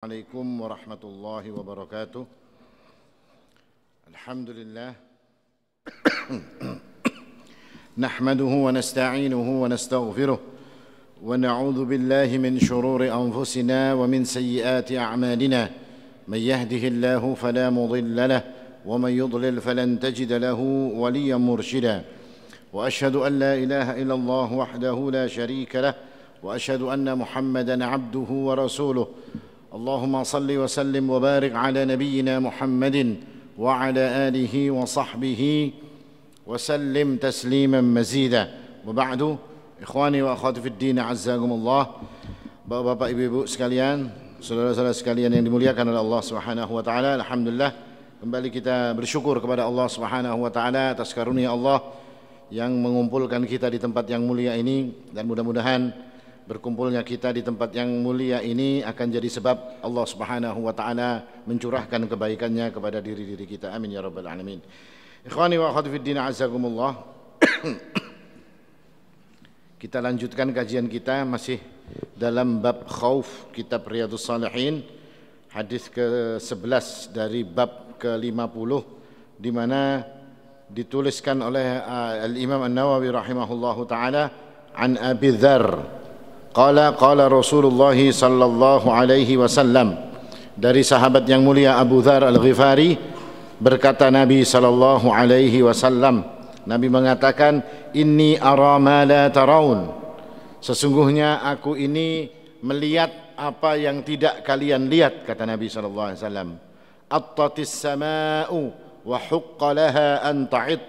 عليكم ورحمة الله وبركاته. الحمد لله نحمده ونستعينه ونستغفره ونعوذ بالله من شرور أنفسنا ومن سيئات أعمالنا. من يهده الله فلا مضل له ومن يضلل فلن تجد له وليا مرشدا. وأشهد أن لا إله إلا الله وحده لا شريك له وأشهد أن محمدا عبده ورسوله. اللهم صل وسلم وبارك على نبينا محمد وعلى آله وصحبه وسلم تسليما مزيدا. وبعد إخواني وأخواتي في الدين عزكم الله. Bapak-bapak, ibu-ibu sekalian, saudara-saudara sekalian yang dimuliakan oleh Allah Subhanahu wa taala, alhamdulillah kembali kita bersyukur kepada Allah Subhanahu wa taala atas karunia Allah yang mengumpulkan kita di tempat yang mulia ini, dan mudah-mudahan berkumpulnya kita di tempat yang mulia ini akan jadi sebab Allah Subhanahu wa taala mencurahkan kebaikannya kepada diri-diri kita. Amin ya rabbal alamin. Ikhwani wa akhwati fid din azakumullah. Kita lanjutkan kajian kita masih dalam bab khauf, kitab Riyadhus Shalihin, hadis ke-11 dari bab ke-50, di mana dituliskan oleh Al-Imam An-Nawawi rahimahullahu taala an Abi Dzar qala Rasulullah sallallahu alaihi wasallam, dari sahabat yang mulia Abu Dzar Al-Ghifari, berkata Nabi sallallahu alaihi wasallam, Nabi mengatakan, inni ara ma la taraun, sesungguhnya aku ini melihat apa yang tidak kalian lihat, kata Nabi sallallahu alaihi wasallam. Attatis samaa'u wa huqqa laha an ta'id,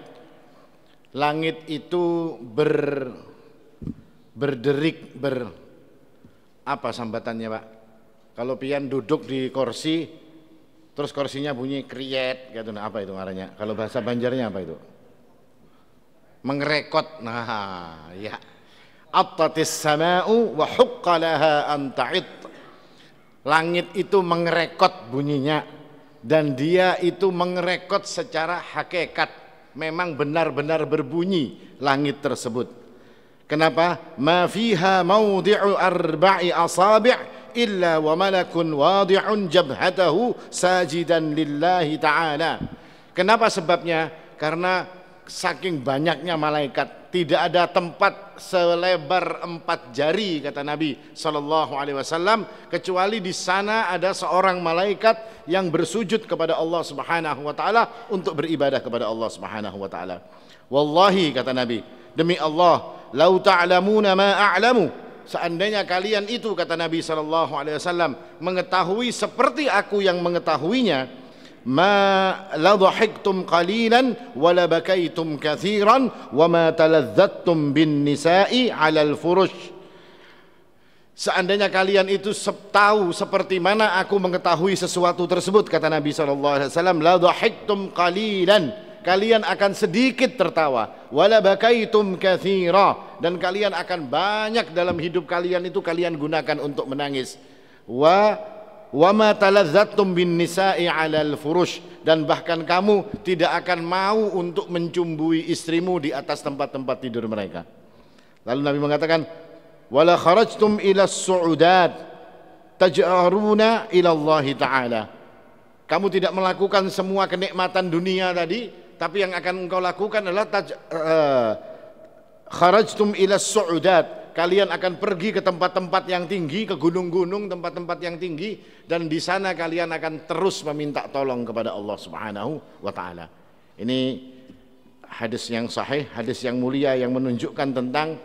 langit itu berderik, apa sambatannya Pak? Kalau pian duduk di kursi terus kursinya bunyi kriet gitu, nah apa itu artinya? Kalau bahasa Banjarnya apa itu? Mengerekot. Nah ya, attatis samaa'u wa huqqa laha an ta'id, langit itu mengerekot bunyinya, dan dia itu mengerekot secara hakikat, memang benar-benar berbunyi langit tersebut. Kenapa? Ma fiha mawdi'u arba'i asabi' illa wa malakun wadi'un jabhatahu sajidan lillahi ta'ala. Kenapa sebabnya? Karena saking banyaknya malaikat, tidak ada tempat selebar 4 jari, kata Nabi sallallahu alaihi wasallam, kecuali di sana ada seorang malaikat yang bersujud kepada Allah Subhanahu wa taala untuk beribadah kepada Allah Subhanahu wa taala. Wallahi, kata Nabi, demi Allah, lau ta'lamuna ma a'lamu, seandainya kalian itu, kata Nabi sallallahu alaihi wasallam, mengetahui seperti aku yang mengetahuinya, ma la dhahiktum qalilan wa la bakaitum katsiran wa ma taladzattum bin nisa'i 'alal furush. Seandainya kalian itu tahu seperti mana aku mengetahui sesuatu tersebut, kata Nabi sallallahu alaihi wasallam, la dhahiktum qalilan, kalian akan sedikit tertawa, wala bakaitum katsira, dan kalian akan banyak dalam hidup kalian itu kalian gunakan untuk menangis, wa ma taladzattum bin nisa'i 'alal furush, dan bahkan kamu tidak akan mau untuk mencumbui istrimu di atas tempat-tempat tidur mereka. Lalu Nabi mengatakan, wala kharajtum ila as-su'udat taj'aruna ila Allah taala, kamu tidak melakukan semua kenikmatan dunia tadi, tapi yang akan engkau lakukan adalah kharajtum ila as-su'udat, kalian akan pergi ke tempat-tempat yang tinggi, ke gunung-gunung, tempat-tempat yang tinggi, dan di sana kalian akan terus meminta tolong kepada Allah Subhanahu wa taala. Ini hadis yang sahih, hadis yang mulia yang menunjukkan tentang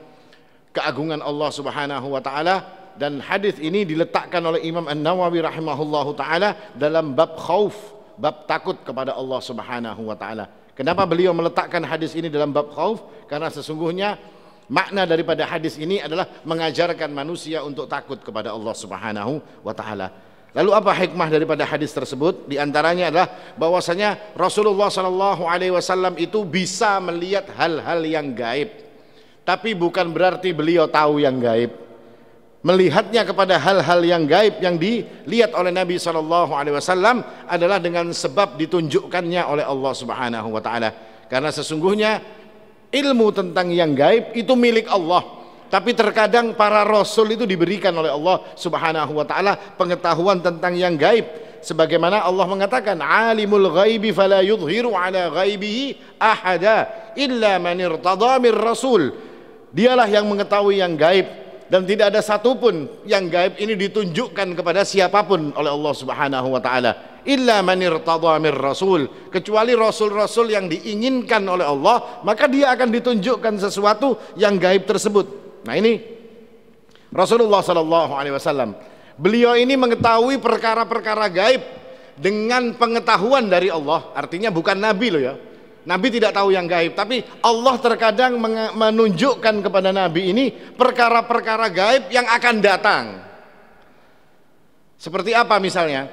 keagungan Allah Subhanahu wa taala, dan hadis ini diletakkan oleh Imam An-Nawawi rahimahullahu taala dalam bab khauf, bab takut kepada Allah Subhanahu wa taala. Kenapa beliau meletakkan hadis ini dalam bab khauf? Karena sesungguhnya makna daripada hadis ini adalah mengajarkan manusia untuk takut kepada Allah Subhanahu wa taala. Lalu apa hikmah daripada hadis tersebut? Di antaranya adalah bahwasanya Rasulullah sallallahu alaihi wasallam itu bisa melihat hal-hal yang gaib. Tapi bukan berarti beliau tahu yang gaib. Melihatnya kepada hal-hal yang gaib yang dilihat oleh Nabi sallallahu alaihi wasallam adalah dengan sebab ditunjukkannya oleh Allah Subhanahu wa taala. Karena sesungguhnya ilmu tentang yang gaib itu milik Allah, Tapi terkadang para rasul itu diberikan oleh Allah Subhanahu wa taala pengetahuan tentang yang gaib. Sebagaimana Allah mengatakan, "Alimul ghaibi fala yudhiru ala ghaibihi ahada illa man irtada mir rasul." Dialah yang mengetahui yang gaib, dan tidak ada satupun yang gaib ini ditunjukkan kepada siapapun oleh Allah Subhanahu wa taala, illa man irtada mir rasul, kecuali rasul-rasul yang diinginkan oleh Allah, maka dia akan ditunjukkan sesuatu yang gaib tersebut. Nah, ini Rasulullah sallallahu alaihi wasallam, beliau ini mengetahui perkara-perkara gaib dengan pengetahuan dari Allah. Artinya bukan nabi loh ya. Nabi tidak tahu yang gaib, tapi Allah terkadang menunjukkan kepada nabi ini perkara-perkara gaib yang akan datang. Seperti apa misalnya?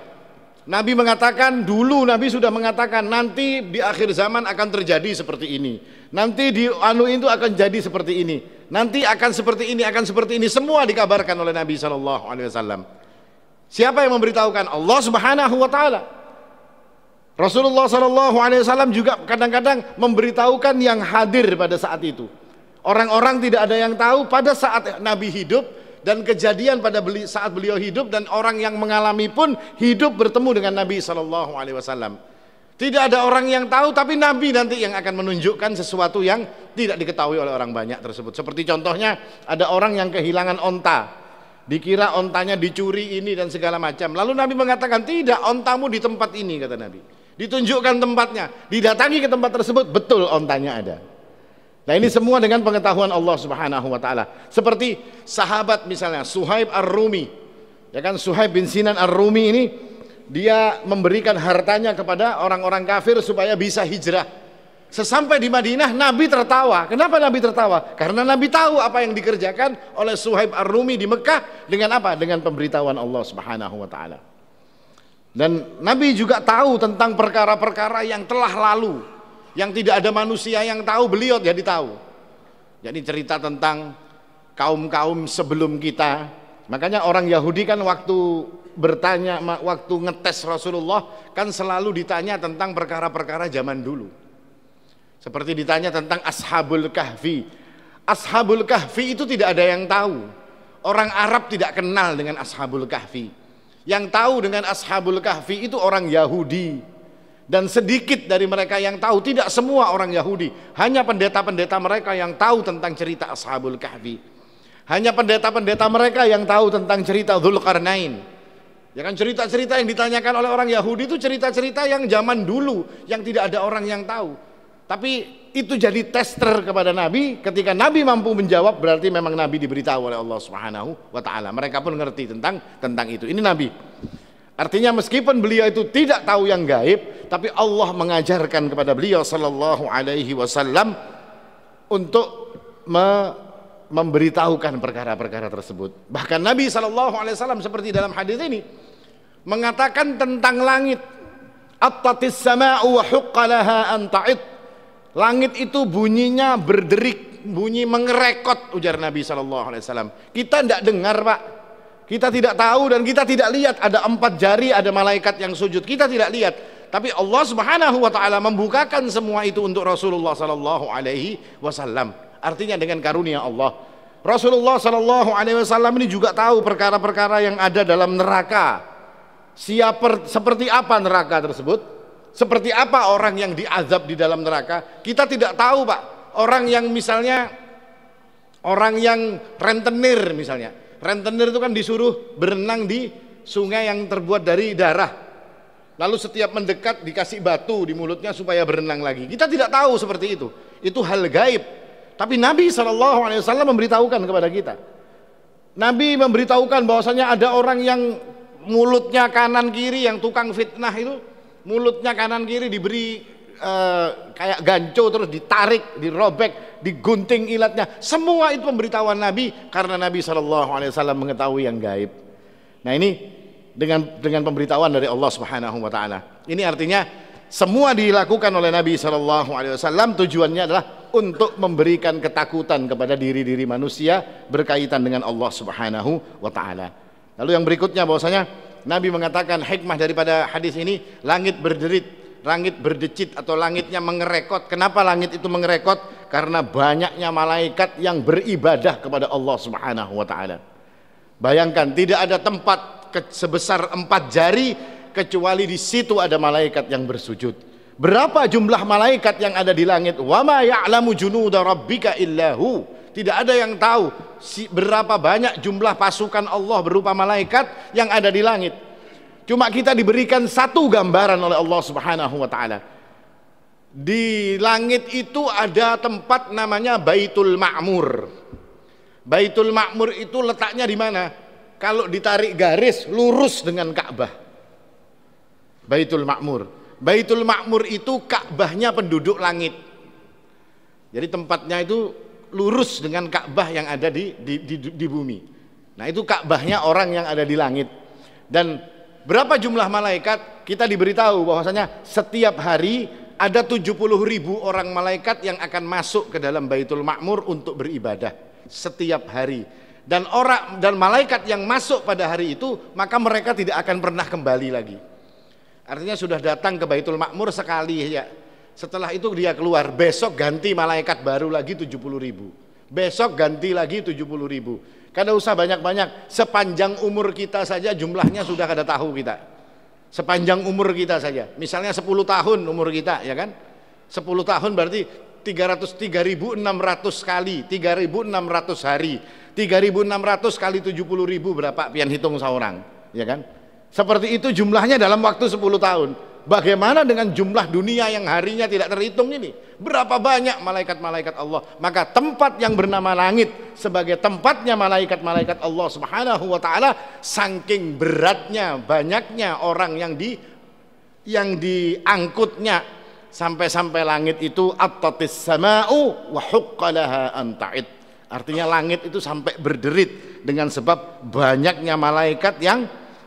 Nabi mengatakan, dulu Nabi sudah mengatakan nanti di akhir zaman akan terjadi seperti ini. Nanti di anu itu akan jadi seperti ini. Nanti akan seperti ini, akan seperti ini. Semua dikabarkan oleh Nabi sallallahu alaihi wasallam. Siapa yang memberitahukan? Allah Subhanahu wa taala. Rasulullah sallallahu alaihi wasallam juga kadang-kadang memberitahukan yang hadir pada saat itu. Orang-orang tidak ada yang tahu pada saat Nabi hidup, dan kejadian pada saat beliau hidup, dan orang yang mengalami pun hidup bertemu dengan Nabi sallallahu alaihi wasallam. Tidak ada orang yang tahu, tapi Nabi nanti yang akan menunjukkan sesuatu yang tidak diketahui oleh orang banyak tersebut. Seperti contohnya, ada orang yang kehilangan onta, dikira ontanya dicuri ini dan segala macam. Lalu Nabi mengatakan, tidak, ontamu di tempat ini, kata Nabi. Ditunjukkan tempatnya, didatangi ke tempat tersebut, betul ontanya ada. Nah, ini semua dengan pengetahuan Allah Subhanahu wa taala. Seperti sahabat misalnya Suhaib Ar-Rumi. Ya kan, Suhaib bin Sinan Ar-Rumi ini dia memberikan hartanya kepada orang-orang kafir supaya bisa hijrah. Sesampai di Madinah Nabi tertawa. Kenapa Nabi tertawa? Karena Nabi tahu apa yang dikerjakan oleh Suhaib Ar-Rumi di Mekah dengan apa? Dengan pemberitahuan Allah Subhanahu wa taala. Dan Nabi juga tahu tentang perkara-perkara yang telah lalu, yang tidak ada manusia yang tahu, beliau jadi tahu. Jadi cerita tentang kaum-kaum sebelum kita. Makanya orang Yahudi kan waktu bertanya, waktu ngetes Rasulullah kan selalu ditanya tentang perkara-perkara zaman dulu. Seperti ditanya tentang Ashabul Kahfi. Ashabul Kahfi itu tidak ada yang tahu. Orang Arab tidak kenal dengan Ashabul Kahfi. Yang tahu dengan Ashabul Kahfi itu orang Yahudi. Dan sedikit dari mereka yang tahu, tidak semua orang Yahudi, hanya pendeta-pendeta mereka yang tahu tentang cerita Ashabul Kahfi. Hanya pendeta-pendeta mereka yang tahu tentang cerita Dzulqarnain. Ya kan, cerita-cerita yang ditanyakan oleh orang Yahudi itu cerita-cerita yang zaman dulu, yang tidak ada orang yang tahu. Tapi itu jadi tester kepada Nabi. Ketika Nabi mampu menjawab, berarti memang Nabi diberitahu oleh Allah Subhanahu wa taala. Mereka pun ngerti tentang itu. Ini Nabi. Artinya meskipun beliau itu tidak tahu yang gaib, tapi Allah mengajarkan kepada beliau sallallahu alaihi wasallam untuk memberitahukan perkara-perkara tersebut. Bahkan Nabi sallallahu alaihi wasallam seperti dalam hadis ini mengatakan tentang langit, attatis sama'u wa huqqa laha an ta'id. Langit itu bunyinya berderik, bunyi mengerekot, ujar Nabi sallallahu alaihi wasallam. Kita tidak dengar, Pak. Kita tidak tahu dan kita tidak lihat ada 4 jari, ada malaikat yang sujud. Kita tidak lihat. Tapi Allah Subhanahu wa taala membukakan semua itu untuk Rasulullah sallallahu alaihi wasallam. Artinya dengan karunia Allah. Rasulullah sallallahu alaihi wasallam ini juga tahu perkara-perkara yang ada dalam neraka. Seperti apa neraka tersebut? Seperti apa orang yang diazab di dalam neraka? Kita tidak tahu, Pak. Orang yang misalnya orang yang rentenir misalnya. Rentenir itu kan disuruh berenang di sungai yang terbuat dari darah. Lalu setiap mendekat dikasih batu di mulutnya supaya berenang lagi. Kita tidak tahu seperti itu. Itu hal gaib. Tapi Nabi SAW memberitahukan kepada kita. Nabi memberitahukan bahwasanya ada orang yang mulutnya kanan kiri, yang tukang fitnah itu, mulutnya kanan kiri diberi kayak ganco, terus ditarik, dirobek, digunting ilatnya. Semua itu pemberitahuan Nabi, karena Nabi SAW mengetahui yang gaib. Nah, ini dengan pemberitahuan dari Allah Subhanahu wa taala. Ini artinya semua dilakukan oleh Nabi SAW, tujuannya adalah untuk memberikan ketakutan kepada diri-diri manusia berkaitan dengan Allah Subhanahu wa taala. Lalu yang berikutnya bahwasanya Nabi mengatakan hikmah daripada hadis ini, langit berderit, langit berdecit atau langitnya mengerekot. Kenapa langit itu mengerekot? Karena banyaknya malaikat yang beribadah kepada Allah Subhanahu wa taala. Bayangkan, tidak ada tempat sebesar 4 jari kecuali di situ ada malaikat yang bersujud. Berapa jumlah malaikat yang ada di langit? Wa ma ya'lamu junuda rabbika illahu. Tidak ada yang tahu berapa banyak jumlah pasukan Allah berupa malaikat yang ada di langit. Cuma kita diberikan satu gambaran oleh Allah Subhanahu wa taala. Di langit itu ada tempat namanya Baitul Ma'mur. Baitul Ma'mur itu letaknya di mana? Kalau ditarik garis lurus dengan Ka'bah. Baitul Ma'mur. Baitul Ma'mur itu Ka'bahnya penduduk langit. Jadi tempatnya itu lurus dengan Ka'bah yang ada di bumi. Nah, itu Ka'bahnya orang yang ada di langit. Dan berapa jumlah malaikat? Kita diberitahu bahwasanya setiap hari ada 70.000 orang malaikat yang akan masuk ke dalam Baitul Ma'mur untuk beribadah setiap hari. Dan malaikat yang masuk pada hari itu, maka mereka tidak akan pernah kembali lagi. Artinya sudah datang ke Baitul Ma'mur sekali ya. Setelah itu dia keluar, besok ganti malaikat baru lagi 70.000. Besok ganti lagi 70.000. Kada usah banyak-banyak, sepanjang umur kita saja jumlahnya sudah kada tahu kita. Sepanjang umur kita saja, misalnya 10 tahun umur kita, ya kan? 10 tahun berarti 3.600 kali, 3.600 hari, 3.600 kali 70.000 berapa? Pian hitung seorang, ya kan? Seperti itu jumlahnya dalam waktu 10 tahun. Bagaimana dengan jumlah dunia yang harinya tidak terhitung ini? Berapa banyak malaikat-malaikat Allah? Maka tempat yang bernama langit sebagai tempatnya malaikat-malaikat Allah Subhanahu wa taala, saking beratnya, banyaknya orang yang diangkutnya sampai langit itu attatis sama'u wa huqqalaha an ta'id. Artinya langit itu sampai berderit dengan sebab banyaknya malaikat yang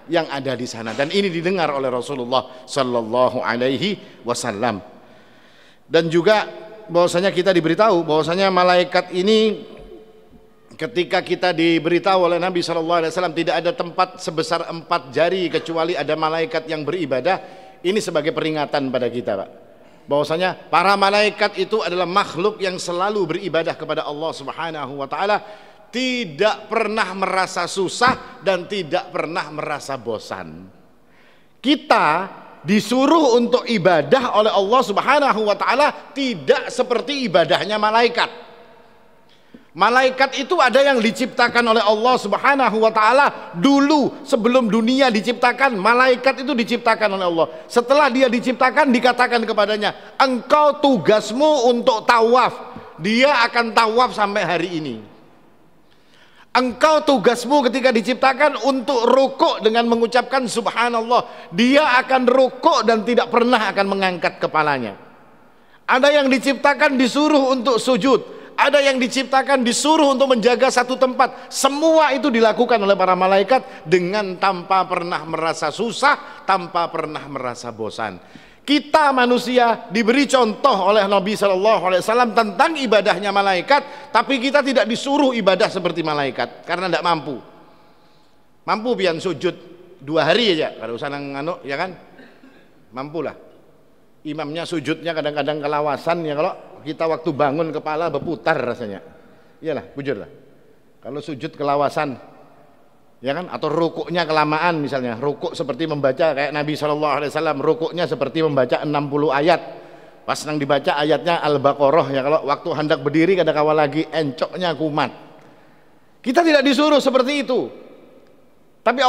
ada di sana, dan ini didengar oleh Rasulullah sallallahu alaihi wasallam. Dan juga bahwasanya kita diberitahu bahwasanya malaikat ini, ketika kita diberitahu oleh Nabi sallallahu alaihi wasallam tidak ada tempat sebesar 4 jari kecuali ada malaikat yang beribadah, ini sebagai peringatan pada kita, Pak, bahwasanya para malaikat itu adalah makhluk yang selalu beribadah kepada Allah Subhanahu wa taala, tidak pernah merasa susah dan tidak pernah merasa bosan. Kita disuruh untuk ibadah oleh Allah Subhanahu wa taala tidak seperti ibadahnya malaikat. Malaikat itu ada yang diciptakan oleh Allah Subhanahu wa taala dulu sebelum dunia diciptakan. Malaikat itu diciptakan oleh Allah. Setelah dia diciptakan dikatakan kepadanya, engkau tugasmu untuk tawaf. Dia akan tawaf sampai hari ini. Engkau tugasmu ketika diciptakan untuk rukuk dengan mengucapkan subhanallah. Dia akan rukuk dan tidak pernah akan mengangkat kepalanya. Ada yang diciptakan disuruh untuk sujud, ada yang diciptakan disuruh untuk menjaga satu tempat. Semua itu dilakukan oleh para malaikat dengan tanpa pernah merasa susah, tanpa pernah merasa bosan. Kita manusia diberi contoh oleh Nabi SAW tentang ibadahnya malaikat, tapi kita tidak disuruh ibadah seperti malaikat karena tidak mampu. Mampu pian sujud 2 hari aja, kalau usah nang ya kan? Mampulah. Imamnya sujudnya kadang-kadang kelawasan ya, kalau kita waktu bangun kepala berputar rasanya. Iyalah, bujur lah. Kalau sujud kelawasan, ya kan? Atau rukuknya kelamaan misalnya, rukuk seperti membaca kayak Nabi SAW, rukuknya seperti membaca 60 ayat. Pas nang dibaca ayatnya Al-Baqarah ya, kalau waktu hendak berdiri kadang kala lagi encoknya kumat. Kita tidak disuruh seperti itu. Tapi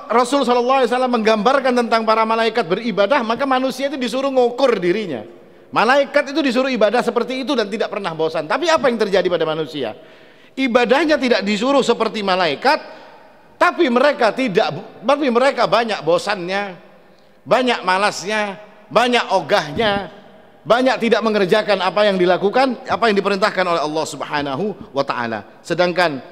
Rasul SAW menggambarkan tentang para malaikat beribadah, maka manusia itu disuruh ngukur dirinya. Malaikat itu disuruh ibadah seperti itu dan tidak pernah bosan. Tapi apa yang terjadi pada manusia? Ibadahnya tidak disuruh seperti malaikat, tapi mereka banyak bosannya, banyak malasnya, banyak ogahnya, banyak tidak mengerjakan apa yang dilakukan, apa yang diperintahkan oleh Allah Subhanahu wa taala. Sedangkan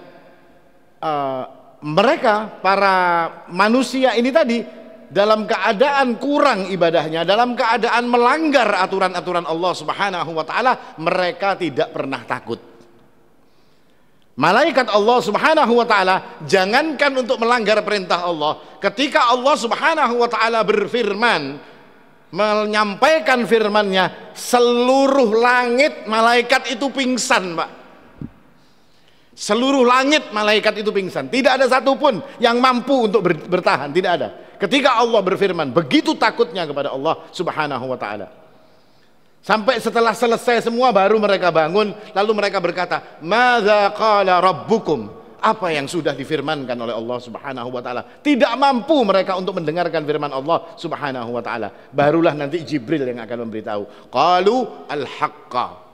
mereka para manusia ini tadi dalam keadaan kurang ibadahnya, dalam keadaan melanggar aturan-aturan Allah Subhanahu wa taala, mereka tidak pernah takut. Malaikat Allah Subhanahu wa taala jangankan untuk melanggar perintah Allah, ketika Allah Subhanahu wa taala berfirman menyampaikan firman-Nya, seluruh langit malaikat itu pingsan, Pak. Seluruh langit malaikat itu pingsan. Tidak ada satupun yang mampu untuk bertahan, tidak ada. Ketika Allah berfirman, begitu takutnya kepada Allah Subhanahu wa taala. Sampai setelah selesai semua baru mereka bangun, lalu mereka berkata, "Madza qala rabbukum?" Apa yang sudah difirmankan oleh Allah Subhanahu wa taala. Tidak mampu mereka untuk mendengarkan firman Allah Subhanahu wa taala. Barulah nanti Jibril yang akan memberitahu. Qalu al-haqqa.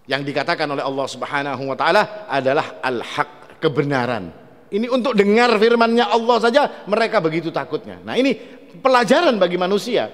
Yang dikatakan oleh Allah Subhanahu wa taala adalah al-haq, kebenaran. Ini untuk dengar firman-Nya Allah saja mereka begitu takutnya. Nah, ini pelajaran bagi manusia.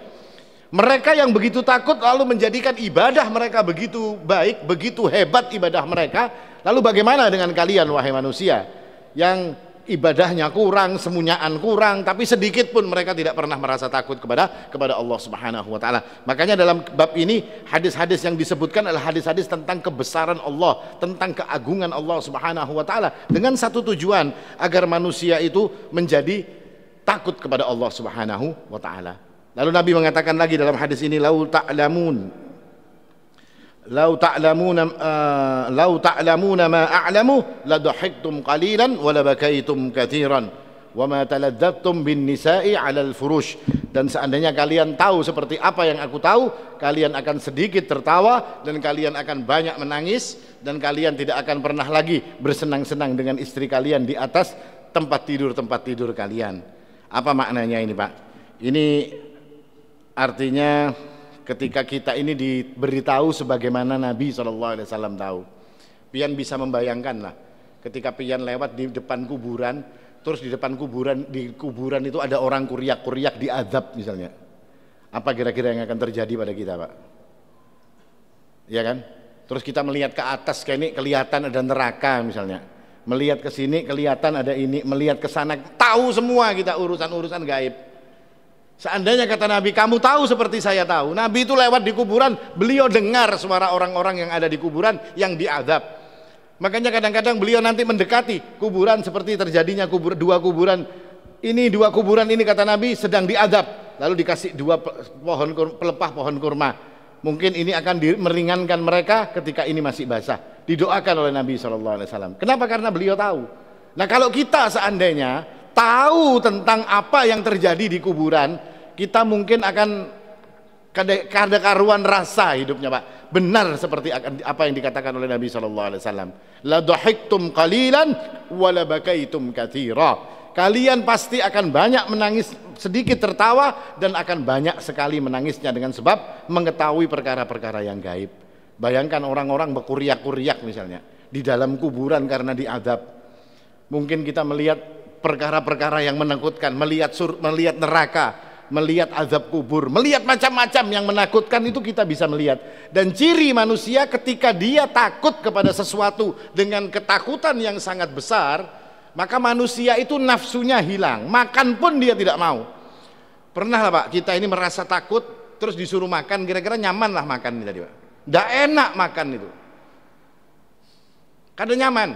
Mereka yang begitu takut lalu menjadikan ibadah mereka begitu baik, begitu hebat ibadah mereka. Lalu bagaimana dengan kalian wahai manusia yang ibadahnya kurang, semunyaan kurang, tapi sedikit pun mereka tidak pernah merasa takut kepada Allah Subhanahu wa taala. Makanya dalam bab ini hadis-hadis yang disebutkan adalah hadis-hadis tentang kebesaran Allah, tentang keagungan Allah Subhanahu wa taala, dengan satu tujuan agar manusia itu menjadi takut kepada Allah Subhanahu wa taala. Lalu Nabi mengatakan lagi dalam hadis ini, lau ta'lamuna ma a'lamu la dhahiktum qalilan wa la bakaitum katsiran wa ma taladzattum bin nisa'i 'alal furush. Dan seandainya kalian tahu seperti apa yang aku tahu, kalian akan sedikit tertawa dan kalian akan banyak menangis dan kalian tidak akan pernah lagi bersenang-senang dengan istri kalian di atas tempat tidur kalian. Apa maknanya ini, Pak? Ini artinya ketika kita ini diberitahu sebagaimana Nabi SAW tahu, pian bisa membayangkan lah, ketika pian lewat di depan kuburan, terus di depan kuburan itu ada orang kuriak diazab misalnya, apa kira-kira yang akan terjadi pada kita, Pak? Ya kan? Terus kita melihat ke atas kayak ini kelihatan ada neraka misalnya, melihat ke sini kelihatan ada ini, melihat ke sana tahu semua kita urusan gaib. Seandainya kata Nabi, kamu tahu seperti saya tahu. Nabi itu lewat di kuburan, beliau dengar suara orang-orang yang ada di kuburan yang diazab. Makanya kadang-kadang beliau nanti mendekati kuburan seperti terjadinya dua kuburan ini kata Nabi sedang diazab. Lalu dikasih dua pelepah pohon kurma. Mungkin ini akan meringankan mereka ketika ini masih basah. Didoakan oleh Nabi SAW. Kenapa? Karena beliau tahu. Nah, kalau kita seandainya tahu tentang apa yang terjadi di kuburan, kita mungkin akan kada karuan rasa hidupnya, Pak. Benar seperti apa yang dikatakan oleh Nabi SAW. La dhahiktum qalilan wa la bakaitum katsira. Kalian pasti akan banyak menangis, sedikit tertawa, dan akan banyak sekali menangisnya dengan sebab mengetahui perkara-perkara yang gaib. Bayangkan orang-orang berkuriak-kuriak misalnya di dalam kuburan karena diazab. Mungkin kita melihat perkara-perkara yang menakutkan, melihat neraka, melihat azab kubur, melihat macam-macam yang menakutkan, itu kita bisa melihat. Dan ciri manusia ketika dia takut kepada sesuatu dengan ketakutan yang sangat besar, maka manusia itu nafsunya hilang, makan pun dia tidak mau. Pernah lah, Pak, kita ini merasa takut terus disuruh makan, kira-kira nyaman lah makan ini tadi, Pak? Nggak enak makan itu, kadang nyaman.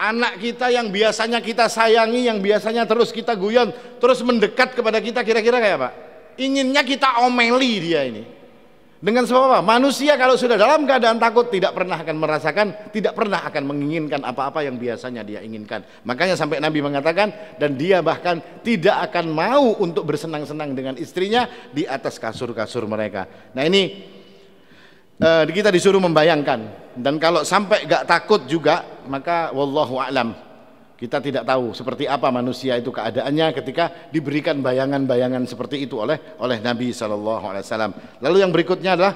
Anak kita yang biasanya kita sayangi, yang biasanya terus kita guyon, terus mendekat kepada kita, kira-kira kayak apa? Inginnya kita omeli dia ini. Dengan sebab apa? Manusia kalau sudah dalam keadaan takut tidak pernah akan merasakan, tidak pernah akan menginginkan apa-apa yang biasanya dia inginkan. Makanya sampai Nabi mengatakan, dan dia bahkan tidak akan mau untuk bersenang-senang dengan istrinya di atas kasur-kasur mereka. Nah, ini kita disuruh membayangkan. Dan kalau sampai gak takut juga, maka wallahu a'lam, kita tidak tahu seperti apa manusia itu keadaannya ketika diberikan bayangan-bayangan seperti itu oleh Nabi SAW. Lalu yang berikutnya adalah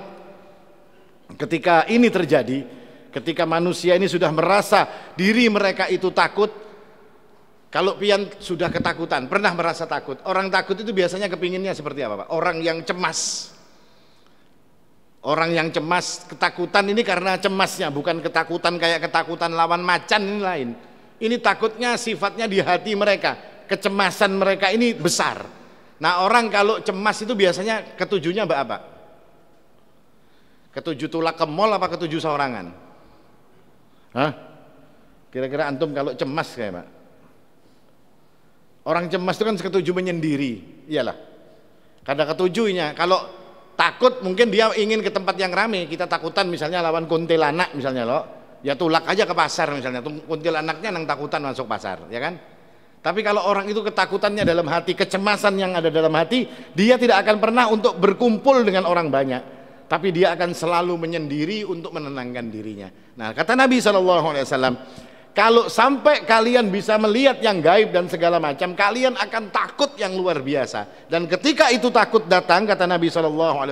ketika ini terjadi, ketika manusia ini sudah merasa diri mereka itu takut. Kalau pian sudah ketakutan, pernah merasa takut, orang takut itu biasanya kepinginnya seperti apa, Pak? Orang yang cemas. Orang yang cemas, ketakutan ini karena cemasnya, bukan ketakutan kayak ketakutan lawan macan, ini lain. Ini takutnya sifatnya di hati mereka, kecemasan mereka ini besar. Nah, orang kalau cemas itu biasanya ketujuhnya apa? Ketujuh tulak ke mall apa ketujuh seorangan? Hah? Kira-kira antum kalau cemas kayak Pak? Orang cemas itu kan ketujuh menyendiri, iyalah. Kata ketujuhnya, kalau takut mungkin dia ingin ke tempat yang ramai. Kita takutan misalnya lawan kuntilanak misalnya loh, ya tulak aja ke pasar misalnya. Kuntilanaknya nang takutan masuk pasar, ya kan? Tapi kalau orang itu ketakutannya dalam hati, kecemasan yang ada dalam hati, dia tidak akan pernah untuk berkumpul dengan orang banyak. Tapi dia akan selalu menyendiri untuk menenangkan dirinya. Nah, kata Nabi SAW, kalau sampai kalian bisa melihat yang gaib dan segala macam, kalian akan takut yang luar biasa. Dan ketika itu takut datang, kata Nabi SAW,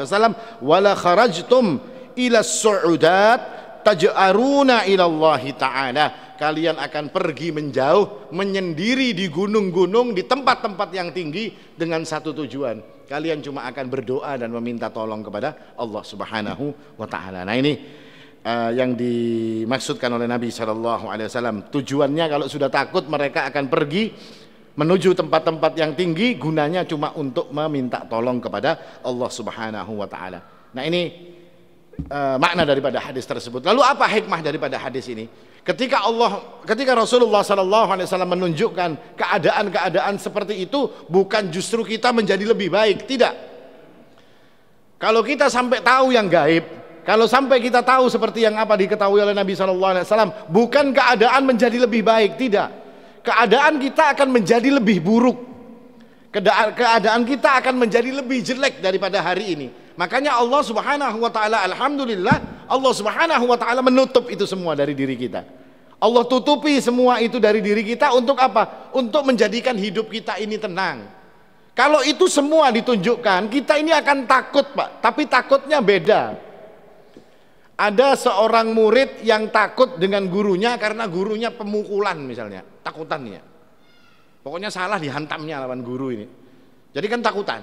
wala kharajtum ila su'udat taj'aruna ila Allah Ta'ala. Kalian akan pergi menjauh, menyendiri di gunung-gunung, di tempat-tempat yang tinggi dengan satu tujuan. Kalian cuma akan berdoa dan meminta tolong kepada Allah Subhanahu wa Ta'ala. Nah, ini yang dimaksudkan oleh Nabi SAW. Tujuannya kalau sudah takut mereka akan pergi menuju tempat-tempat yang tinggi, gunanya cuma untuk meminta tolong kepada Allah Subhanahu wa Ta'ala. Nah, ini makna daripada hadis tersebut. Lalu apa hikmah daripada hadis ini? Ketika Rasulullah SAW menunjukkan keadaan-keadaan seperti itu, bukan justru kita menjadi lebih baik, tidak. Kalau kita sampai tahu yang gaib, kalau sampai kita tahu seperti yang apa diketahui oleh Nabi SAW, bukan keadaan menjadi lebih baik, tidak. Keadaan kita akan menjadi lebih buruk. Keadaan kita akan menjadi lebih jelek daripada hari ini. Makanya Allah Subhanahu wa Ta'ala, alhamdulillah, Allah Subhanahu wa Ta'ala menutup itu semua dari diri kita. Allah tutupi semua itu dari diri kita untuk apa? Untuk menjadikan hidup kita ini tenang. Kalau itu semua ditunjukkan, kita ini akan takut, Pak. Tapi takutnya beda. Ada seorang murid yang takut dengan gurunya karena gurunya pemukulan misalnya, takutannya. Pokoknya salah dihantamnya lawan guru ini. Jadi kan takutan.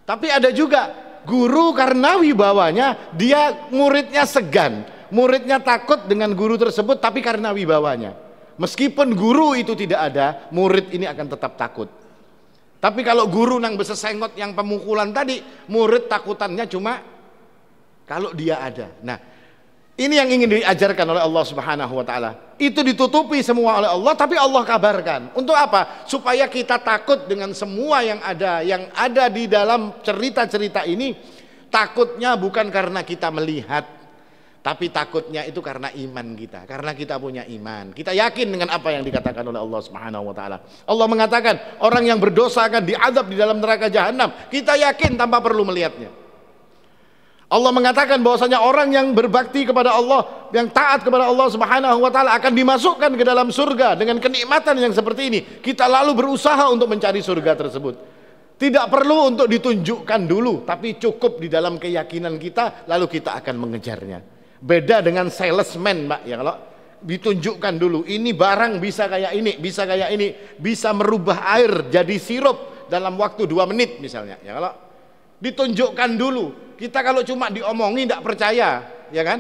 Tapi ada juga guru karena wibawanya, dia muridnya segan, muridnya takut dengan guru tersebut, tapi karena wibawanya. Meskipun guru itu tidak ada, murid ini akan tetap takut. Tapi kalau guru nang besesengot yang pemukulan tadi, murid takutannya cuma kalau dia ada. Nah, ini yang ingin diajarkan oleh Allah Subhanahu wa Ta'ala. Itu ditutupi semua oleh Allah, tapi Allah kabarkan. Untuk apa? Supaya kita takut dengan semua yang ada di dalam cerita-cerita ini. Takutnya bukan karena kita melihat, tapi takutnya itu karena iman kita. Karena kita punya iman. Kita yakin dengan apa yang dikatakan oleh Allah Subhanahu wa Ta'ala. Allah mengatakan orang yang berdosa akan diazab di dalam neraka jahanam. Kita yakin tanpa perlu melihatnya. Allah mengatakan bahwasanya orang yang berbakti kepada Allah, yang taat kepada Allah Subhanahu wa Ta'ala akan dimasukkan ke dalam surga dengan kenikmatan yang seperti ini. Kita lalu berusaha untuk mencari surga tersebut. Tidak perlu untuk ditunjukkan dulu, tapi cukup di dalam keyakinan kita, lalu kita akan mengejarnya. Beda dengan salesman, Mbak, ya, kalau ditunjukkan dulu, ini barang bisa kayak ini, bisa kayak ini, bisa merubah air jadi sirup dalam waktu 2 menit misalnya, ya, kalau ditunjukkan dulu. Kita kalau cuma diomongi tidak percaya, ya kan?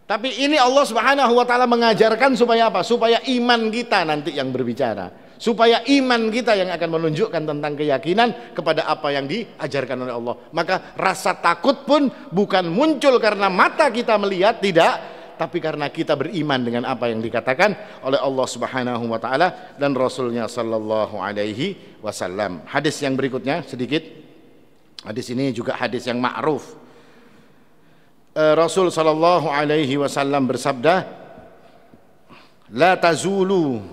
Tapi ini Allah Subhanahu wa Ta'ala mengajarkan supaya apa? Supaya iman kita nanti yang berbicara. Supaya iman kita yang akan menunjukkan tentang keyakinan kepada apa yang diajarkan oleh Allah. Maka rasa takut pun bukan muncul karena mata kita melihat, tidak, tapi karena kita beriman dengan apa yang dikatakan oleh Allah Subhanahu wa Ta'ala dan Rasulnya sallallahu alaihi wasallam. Hadis yang berikutnya sedikit. Hadis ini juga hadis yang ma'ruf. Rasul sallallahu alaihi wasallam bersabda, "La tazulu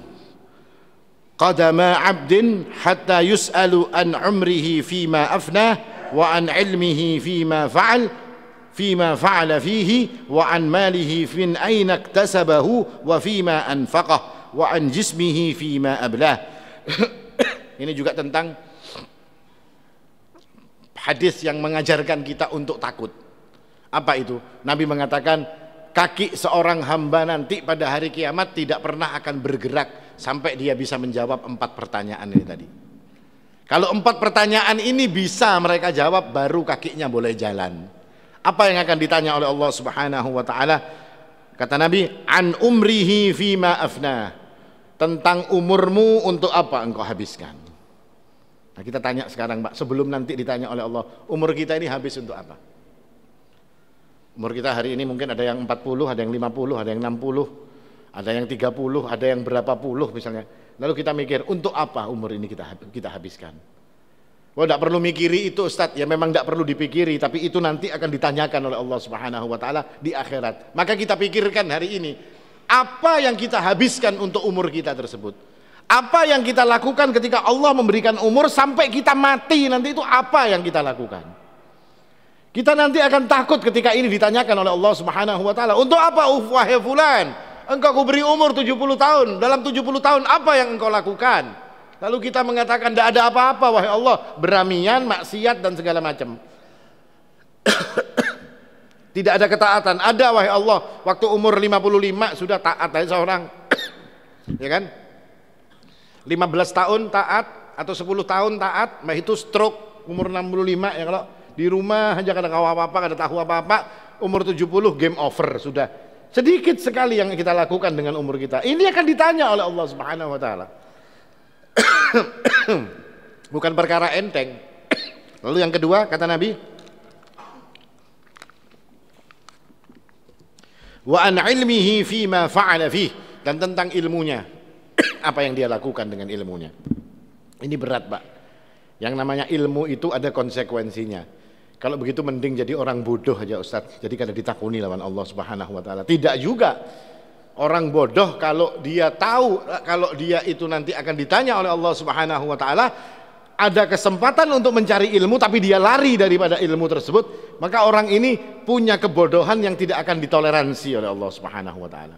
qadama 'abdin hatta yus'alu an umrihi fima afnah wa an ilmihi fima fa'ala fihi wa an malihi fin aina iktasabahu wa fima anfaqah wa an jismihi fima ablah." Ini juga tentang hadis yang mengajarkan kita untuk takut. Apa itu? Nabi mengatakan kaki seorang hamba nanti pada hari kiamat tidak pernah akan bergerak sampai dia bisa menjawab 4 pertanyaan ini tadi. Kalau 4 pertanyaan ini bisa mereka jawab, baru kakinya boleh jalan. Apa yang akan ditanya oleh Allah Subhanahu wa Ta'ala? Kata Nabi, an umrihi fima afna, tentang umurmu untuk apa engkau habiskan. Nah, kita tanya sekarang, Pak, sebelum nanti ditanya oleh Allah, umur kita ini habis untuk apa? Umur kita hari ini mungkin ada yang 40, ada yang 50, ada yang 60, ada yang 30, ada yang berapa puluh misalnya. Lalu kita mikir, untuk apa umur ini kita habiskan? Oh, tidak perlu mikiri itu Ustadz. Ya memang tidak perlu dipikiri, tapi itu nanti akan ditanyakan oleh Allah Subhanahu wa taala di akhirat. Maka kita pikirkan hari ini, apa yang kita habiskan untuk umur kita tersebut? Apa yang kita lakukan ketika Allah memberikan umur sampai kita mati nanti, itu apa yang kita lakukan? Kita nanti akan takut ketika ini ditanyakan oleh Allah Subhanahu wa taala. Untuk apa wahai fulan? Engkau kuberi umur 70 tahun. Dalam 70 tahun apa yang engkau lakukan? Lalu kita mengatakan tidak ada apa-apa wahai Allah, beramian, maksiat dan segala macam. Tidak ada ketaatan. Ada wahai Allah, waktu umur 55 sudah taat aja seorang. Ya kan? 15 tahun taat atau 10 tahun taat, nah itu stroke umur 65 ya, kalau di rumah aja kada tahu apa-apa, kada tahu apa-apa, umur 70 game over sudah. Sedikit sekali yang kita lakukan dengan umur kita. Ini akan ditanya oleh Allah Subhanahu wa taala. Bukan perkara enteng. Lalu yang kedua kata Nabi, wa an ilmihi fima fa'ala fih, dan tentang ilmunya, apa yang dia lakukan dengan ilmunya. Ini berat Pak. Yang namanya ilmu itu ada konsekuensinya. Kalau begitu mending jadi orang bodoh aja Ustaz. Jadi kada ditakuni lawan Allah Subhanahu wa taala. Tidak juga. Orang bodoh kalau dia tahu kalau dia itu nanti akan ditanya oleh Allah Subhanahu wa taala, ada kesempatan untuk mencari ilmu tapi dia lari daripada ilmu tersebut, maka orang ini punya kebodohan yang tidak akan ditoleransi oleh Allah Subhanahu wa taala.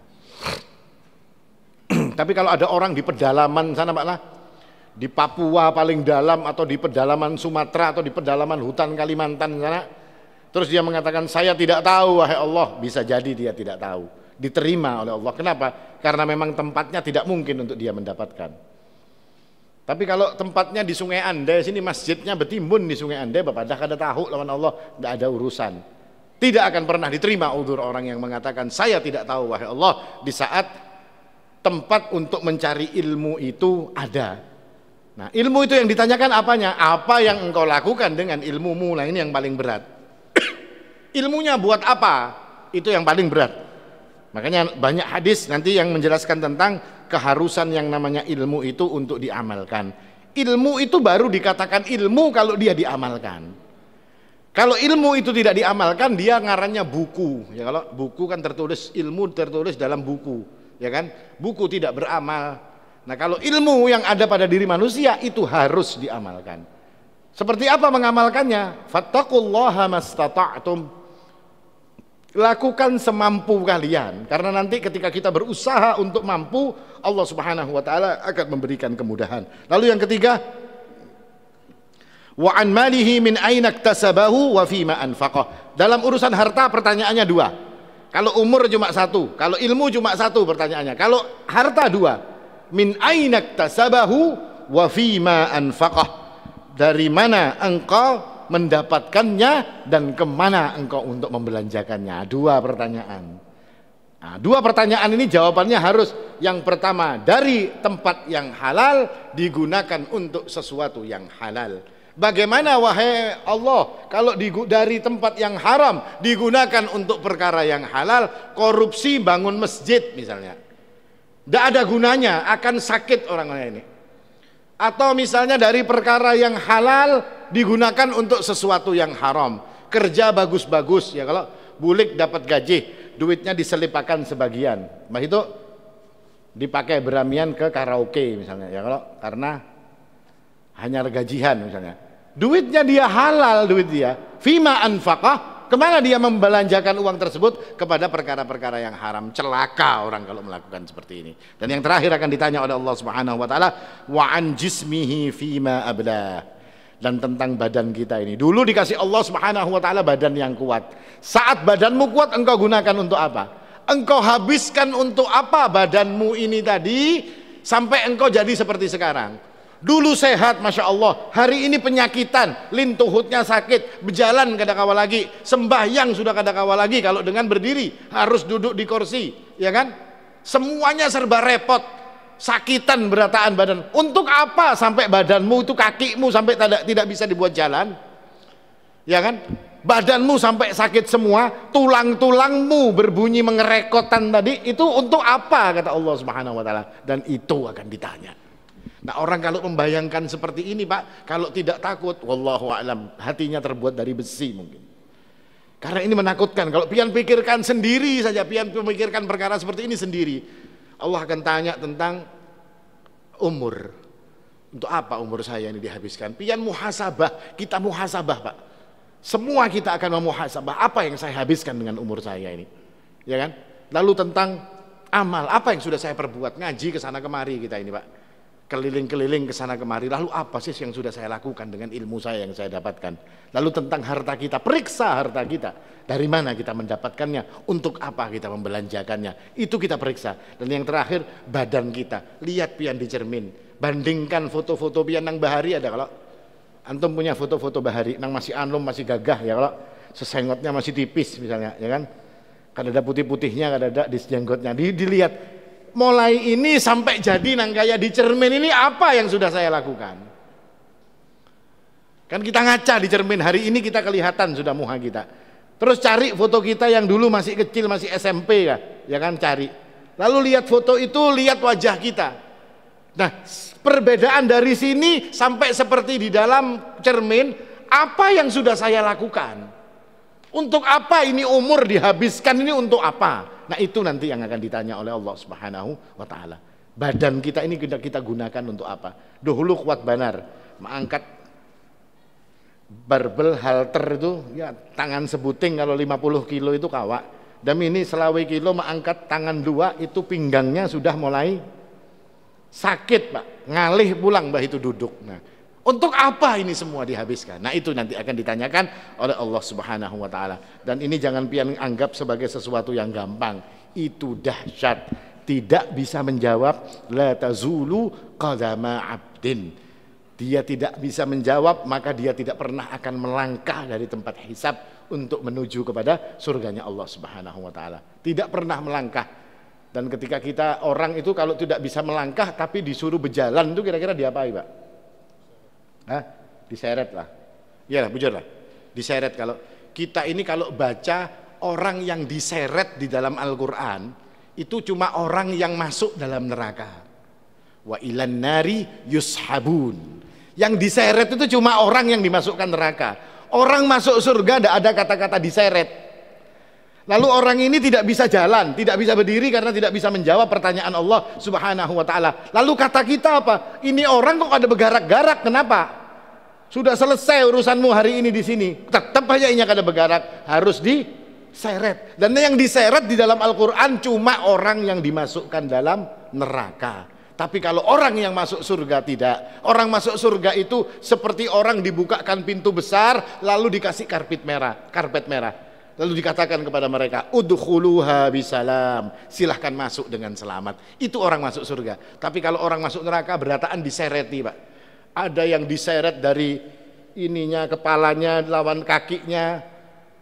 Tapi kalau ada orang di pedalaman sana Pak lah, di Papua paling dalam atau di pedalaman Sumatera atau di pedalaman hutan Kalimantan sana, terus dia mengatakan saya tidak tahu wahai Allah, bisa jadi dia tidak tahu. Diterima oleh Allah. Kenapa? Karena memang tempatnya tidak mungkin untuk dia mendapatkan. Tapi kalau tempatnya di Sungai Ande, sini masjidnya bertimbun di Sungai Ande, Bapak dah kada tahu lawan Allah, tidak ada urusan. Tidak akan pernah diterima uzur orang yang mengatakan saya tidak tahu wahai Allah, di saat tempat untuk mencari ilmu itu ada. Nah, ilmu itu yang ditanyakan apanya? Apa yang engkau lakukan dengan ilmumu? Nah, ini yang paling berat. Ilmunya buat apa? Itu yang paling berat. Makanya banyak hadis nanti yang menjelaskan tentang keharusan yang namanya ilmu itu untuk diamalkan. Ilmu itu baru dikatakan ilmu kalau dia diamalkan. Kalau ilmu itu tidak diamalkan, dia ngarannya buku. Ya, kalau buku kan tertulis, ilmu tertulis dalam buku, ya kan? Buku tidak beramal. Nah, kalau ilmu yang ada pada diri manusia itu harus diamalkan. Seperti apa mengamalkannya? Fattaqullaha mastata'tum. Lakukan semampu kalian, karena nanti ketika kita berusaha untuk mampu, Allah Subhanahu wa taala akan memberikan kemudahan. Lalu yang ketiga, wa an malihi min aina iktasabahu wa fima anfaqah. Dalam urusan harta pertanyaannya dua. Kalau umur cuma satu, kalau ilmu cuma satu pertanyaannya. Kalau harta dua, min aina iktasabahu wa fima anfaqah. Dari mana engkau mendapatkannya dan kemana engkau untuk membelanjakannya? Dua pertanyaan. Nah, dua pertanyaan ini jawabannya harus yang pertama, dari tempat yang halal digunakan untuk sesuatu yang halal. Bagaimana wahai Allah kalau dari tempat yang haram digunakan untuk perkara yang halal? Korupsi bangun masjid misalnya, tidak ada gunanya, akan sakit orang-orang ini. Atau misalnya dari perkara yang halal digunakan untuk sesuatu yang haram. Kerja bagus-bagus ya, kalau bulik dapat gaji, duitnya diselipakan sebagian. Nah itu dipakai beramian ke karaoke misalnya ya, kalau karena hanya gajian misalnya. Duitnya dia halal, duit dia. Fima anfaqah, kemana dia membelanjakan uang tersebut? Kepada perkara-perkara yang haram. Celaka orang kalau melakukan seperti ini. Dan yang terakhir akan ditanya oleh Allah Subhanahu wa taala, wa an jismihi fima ablah. Dan tentang badan kita ini. Dulu dikasih Allah Subhanahu wa taala badan yang kuat. Saat badanmu kuat, engkau gunakan untuk apa? Engkau habiskan untuk apa badanmu ini tadi sampai engkau jadi seperti sekarang? Dulu sehat, Masya Allah, hari ini penyakitan, lintuhutnya sakit, berjalan kada kawa lagi, sembahyang sudah kada kawa lagi, kalau dengan berdiri harus duduk di kursi, ya kan? Semuanya serba repot, sakitan berataan badan. Untuk apa sampai badanmu itu, kakimu sampai tidak bisa dibuat jalan, ya kan? Badanmu sampai sakit semua, tulang-tulangmu berbunyi mengerekotan tadi, itu untuk apa kata Allah Subhanahu wa taala? Dan itu akan ditanya. Nah, orang kalau membayangkan seperti ini, Pak, kalau tidak takut, wallahu a'lam, hatinya terbuat dari besi mungkin. Karena ini menakutkan. Kalau pian pikirkan sendiri saja, pian memikirkan perkara seperti ini sendiri, Allah akan tanya tentang umur. Untuk apa umur saya ini dihabiskan? Pian muhasabah, kita muhasabah, Pak. Semua kita akan memuhasabah apa yang saya habiskan dengan umur saya ini. Ya kan? Lalu tentang amal, apa yang sudah saya perbuat? Ngaji ke sana kemari kita ini, Pak. Keliling-keliling ke sana kemari. Lalu apa sih yang sudah saya lakukan dengan ilmu saya yang saya dapatkan? Lalu tentang harta kita, periksa harta kita. Dari mana kita mendapatkannya? Untuk apa kita membelanjakannya? Itu kita periksa. Dan yang terakhir, badan kita. Lihat pian di cermin. Bandingkan foto-foto pian nang bahari ada kalau antum punya foto-foto bahari nang masih anum, masih gagah ya, kalau sesengotnya masih tipis misalnya, ya kan? Kan ada putih-putihnya, kan ada di jenggotnya. Dilihat mulai ini sampai jadi nang kayak di cermin ini apa yang sudah saya lakukan? Kan kita ngaca di cermin, hari ini kita kelihatan sudah muha kita. Terus cari foto kita yang dulu masih kecil, masih SMP ya kan, cari. Lalu lihat foto itu, lihat wajah kita. Nah, perbedaan dari sini sampai seperti di dalam cermin, apa yang sudah saya lakukan? Untuk apa ini umur dihabiskan ini, untuk apa? Nah, itu nanti yang akan ditanya oleh Allah Subhanahu wa taala. Badan kita ini kita gunakan untuk apa? Dahulu kuat banar, mengangkat barbel halter itu ya tangan sebuting, kalau 50 kilo itu kawak. Dan ini selawe kilo mengangkat tangan dua, itu pinggangnya sudah mulai sakit, Pak, ngalih pulang bah itu duduk. Nah, untuk apa ini semua dihabiskan? Nah, itu nanti akan ditanyakan oleh Allah Subhanahu wa taala. Dan ini jangan pian anggap sebagai sesuatu yang gampang. Itu dahsyat. Tidak bisa menjawab la tazulu qadama 'abdin. Dia tidak bisa menjawab, maka dia tidak pernah akan melangkah dari tempat hisab untuk menuju kepada surganya Allah Subhanahu wa taala. Tidak pernah melangkah. Dan ketika kita, orang itu kalau tidak bisa melangkah tapi disuruh berjalan, itu kira-kira diapai, Pak? Hah? Diseret lah. Iyalah, bujur lah. Diseret. Kalau kita ini kalau baca orang yang diseret di dalam Al-Qur'an, itu cuma orang yang masuk dalam neraka. Wa ilan nari yushabun. Yang diseret itu cuma orang yang dimasukkan neraka. Orang masuk surga tidak ada kata-kata diseret. Lalu orang ini tidak bisa jalan, tidak bisa berdiri karena tidak bisa menjawab pertanyaan Allah Subhanahu wa taala. Lalu kata kita apa? Ini orang kok ada bergarak-garak, kenapa? Sudah selesai urusanmu hari ini di sini. Tetap aja ini ada bergarak, harus diseret. Dan yang diseret di dalam Al-Qur'an cuma orang yang dimasukkan dalam neraka. Tapi kalau orang yang masuk surga tidak. Orang masuk surga itu seperti orang dibukakan pintu besar lalu dikasih karpet merah. Lalu dikatakan kepada mereka, udkhuluha bisalam, silahkan masuk dengan selamat. Itu orang masuk surga. Tapi kalau orang masuk neraka berataan disereti, Pak. Ada yang diseret dari ininya, kepalanya lawan kakinya,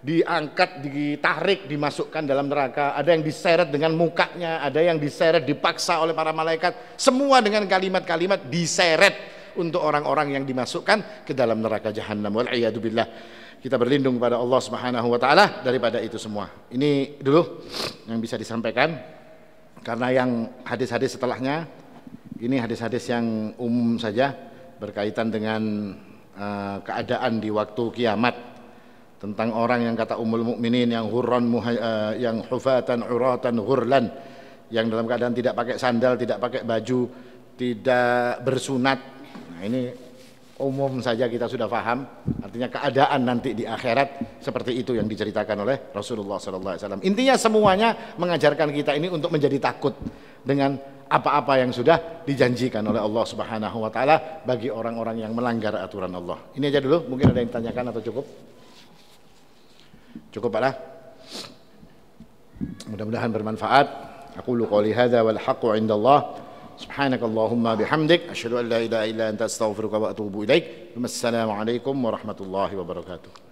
diangkat, ditarik, dimasukkan dalam neraka. Ada yang diseret dengan mukanya, ada yang diseret dipaksa oleh para malaikat. Semua dengan kalimat-kalimat diseret untuk orang-orang yang dimasukkan ke dalam neraka jahanam. Wal'iyadzubillah. Kita berlindung pada Allah Subhanahu wa taala daripada itu semua. Ini dulu yang bisa disampaikan. Karena yang hadis-hadis setelahnya ini hadis-hadis yang umum saja berkaitan dengan keadaan di waktu kiamat, tentang orang yang kata Ummul Mukminin yang hurran yang hufatan uratan ghurlan, yang dalam keadaan tidak pakai sandal, tidak pakai baju, tidak bersunat. Nah, ini umum saja kita sudah paham, artinya keadaan nanti di akhirat seperti itu yang diceritakan oleh Rasulullah SAW. Intinya semuanya mengajarkan kita ini untuk menjadi takut dengan apa-apa yang sudah dijanjikan oleh Allah Subhanahu wa taala bagi orang-orang yang melanggar aturan Allah. Ini aja dulu, mungkin ada yang ditanyakan atau cukup? Cukup, Pak. Mudah-mudahan bermanfaat. Aqulu qouli hadza wal haqqu 'indallah. Subhanakallahumma bihamdik asyhadu an la ilaha illa anta astaghfiruka wa atubu ilaik. Wassalamu alaikum warahmatullahi wabarakatuh.